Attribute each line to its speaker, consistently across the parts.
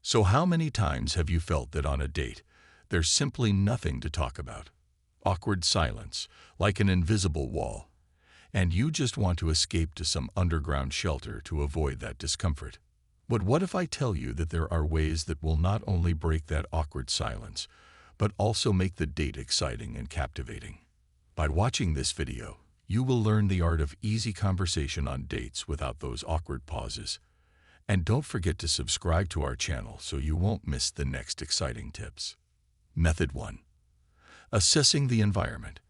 Speaker 1: So how many times have you felt that on a date, there's simply nothing to talk about? Awkward silence, like an invisible wall, and you just want to escape to some underground shelter to avoid that discomfort. But what if I tell you that there are ways that will not only break that awkward silence, but also make the date exciting and captivating? By watching this video, you will learn the art of easy conversation on dates without those awkward pauses. And don't forget to subscribe to our channel so you won't miss the next exciting tips. Method 1. Assessing the environment.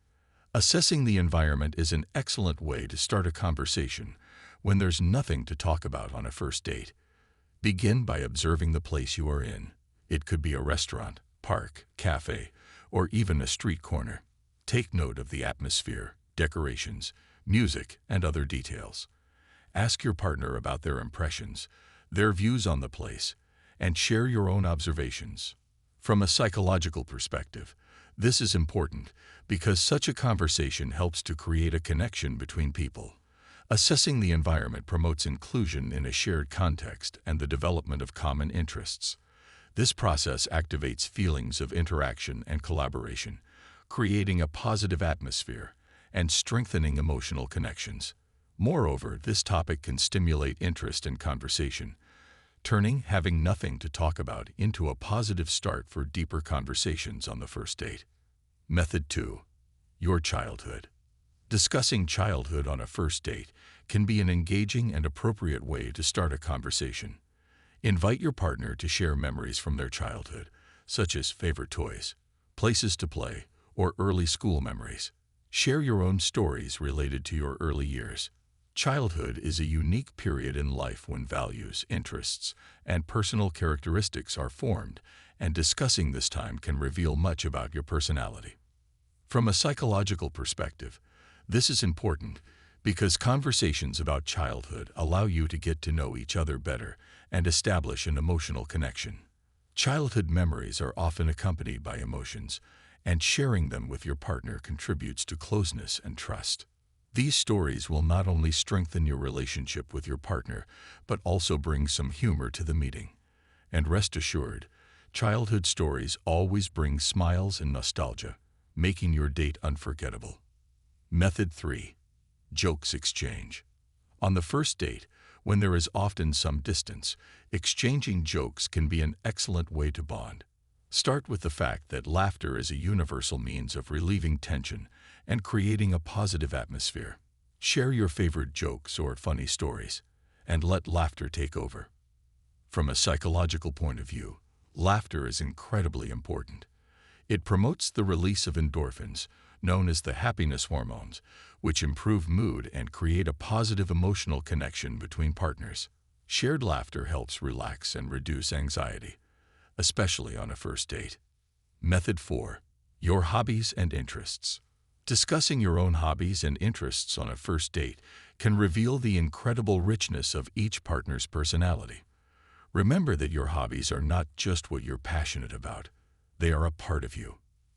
Speaker 1: Assessing the environment is an excellent way to start a conversation when there's nothing to talk about on a first date. Begin by observing the place you are in. It could be a restaurant, park, cafe, or even a street corner. Take note of the atmosphere, decorations, music, and other details. Ask your partner about their impressions, their views on the place, and share your own observations. From a psychological perspective, this is important because such a conversation helps to create a connection between people. Assessing the environment promotes inclusion in a shared context and the development of common interests. This process activates feelings of interaction and collaboration, creating a positive atmosphere and strengthening emotional connections. Moreover, this topic can stimulate interest in conversation, turning having nothing to talk about into a positive start for deeper conversations on the first date. Method 2. Your childhood. Discussing childhood on a first date can be an engaging and appropriate way to start a conversation. Invite your partner to share memories from their childhood, such as favorite toys, places to play, or early school memories. Share your own stories related to your early years. Childhood is a unique period in life when values, interests, and personal characteristics are formed, and discussing this time can reveal much about your personality. From a psychological perspective, this is important because conversations about childhood allow you to get to know each other better and establish an emotional connection. Childhood memories are often accompanied by emotions, and sharing them with your partner contributes to closeness and trust. These stories will not only strengthen your relationship with your partner, but also bring some humor to the meeting. And rest assured, childhood stories always bring smiles and nostalgia, making your date unforgettable. Method 3. Jokes exchange. On the first date, when there is often some distance, exchanging jokes can be an excellent way to bond. Start with the fact that laughter is a universal means of relieving tension and creating a positive atmosphere. Share your favorite jokes or funny stories, and let laughter take over. From a psychological point of view, laughter is incredibly important. It promotes the release of endorphins, known as the happiness hormones, which improve mood and create a positive emotional connection between partners. Shared laughter helps relax and reduce anxiety, especially on a first date. Method 4. Your hobbies and interests. Discussing your own hobbies and interests on a first date can reveal the incredible richness of each partner's personality. Remember that your hobbies are not just what you're passionate about. They are a part of you.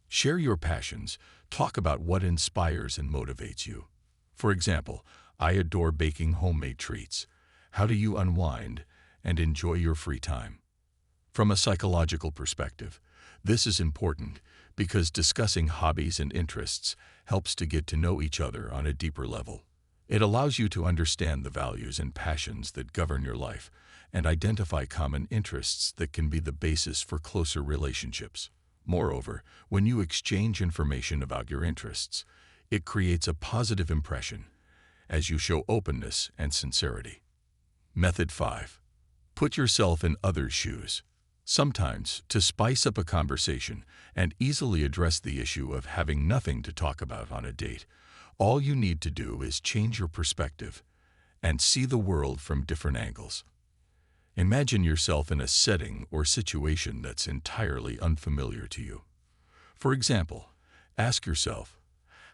Speaker 1: Share your passions. Talk about what inspires and motivates you. For example, I adore baking homemade treats. How do you unwind and enjoy your free time? From a psychological perspective, this is important because discussing hobbies and interests helps to get to know each other on a deeper level. It allows you to understand the values and passions that govern your life and identify common interests that can be the basis for closer relationships. Moreover, when you exchange information about your interests, it creates a positive impression as you show openness and sincerity. Method 5. Put yourself in others' shoes. Sometimes, to spice up a conversation and easily address the issue of having nothing to talk about on a date, all you need to do is change your perspective and see the world from different angles. Imagine yourself in a setting or situation that's entirely unfamiliar to you. For example, ask yourself,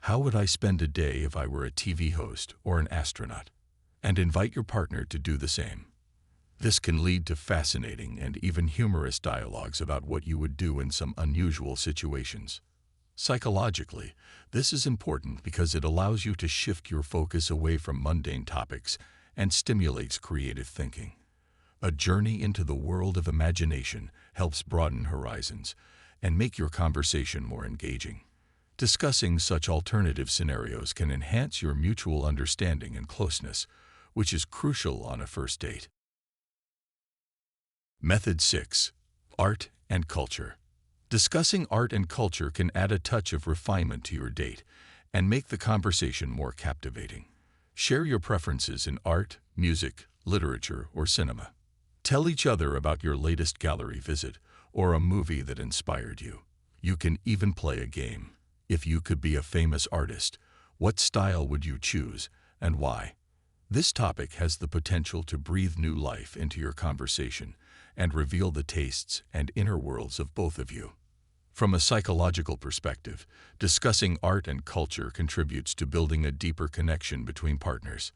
Speaker 1: how would I spend a day if I were a TV host or an astronaut? And invite your partner to do the same. This can lead to fascinating and even humorous dialogues about what you would do in some unusual situations. Psychologically, this is important because it allows you to shift your focus away from mundane topics and stimulates creative thinking. A journey into the world of imagination helps broaden horizons and make your conversation more engaging. Discussing such alternative scenarios can enhance your mutual understanding and closeness, which is crucial on a first date. Method 6. Art and culture. Discussing art and culture can add a touch of refinement to your date and make the conversation more captivating. Share your preferences in art, music, literature, or cinema. Tell each other about your latest gallery visit or a movie that inspired you. You can even play a game. If you could be a famous artist, what style would you choose and why? This topic has the potential to breathe new life into your conversation and reveal the tastes and inner worlds of both of you. From a psychological perspective, discussing art and culture contributes to building a deeper connection between partners.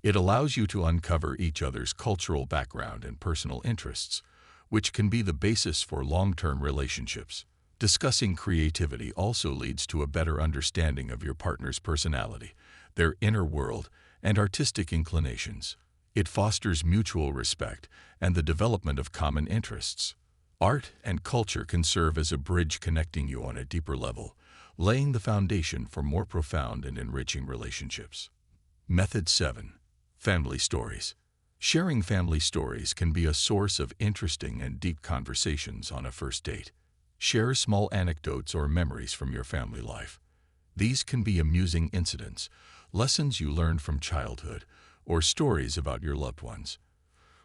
Speaker 1: It allows you to uncover each other's cultural background and personal interests, which can be the basis for long-term relationships. Discussing creativity also leads to a better understanding of your partner's personality, their inner world, and artistic inclinations. It fosters mutual respect and the development of common interests. Art and culture can serve as a bridge connecting you on a deeper level, laying the foundation for more profound and enriching relationships. Method 7. Family stories. Sharing family stories can be a source of interesting and deep conversations on a first date. Share small anecdotes or memories from your family life. These can be amusing incidents, lessons you learned from childhood, or stories about your loved ones.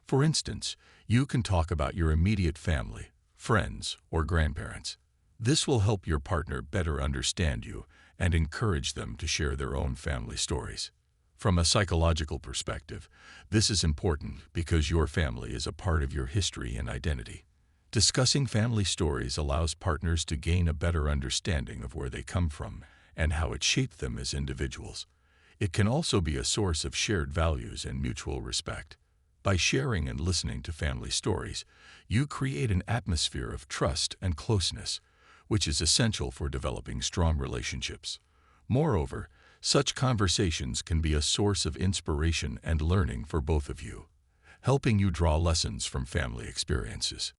Speaker 1: For instance, you can talk about your immediate family, friends, or grandparents. This will help your partner better understand you and encourage them to share their own family stories. From a psychological perspective, this is important because your family is a part of your history and identity. Discussing family stories allows partners to gain a better understanding of where they come from and how it shaped them as individuals. It can also be a source of shared values and mutual respect. By sharing and listening to family stories, you create an atmosphere of trust and closeness, which is essential for developing strong relationships. Moreover, such conversations can be a source of inspiration and learning for both of you, helping you draw lessons from family experiences.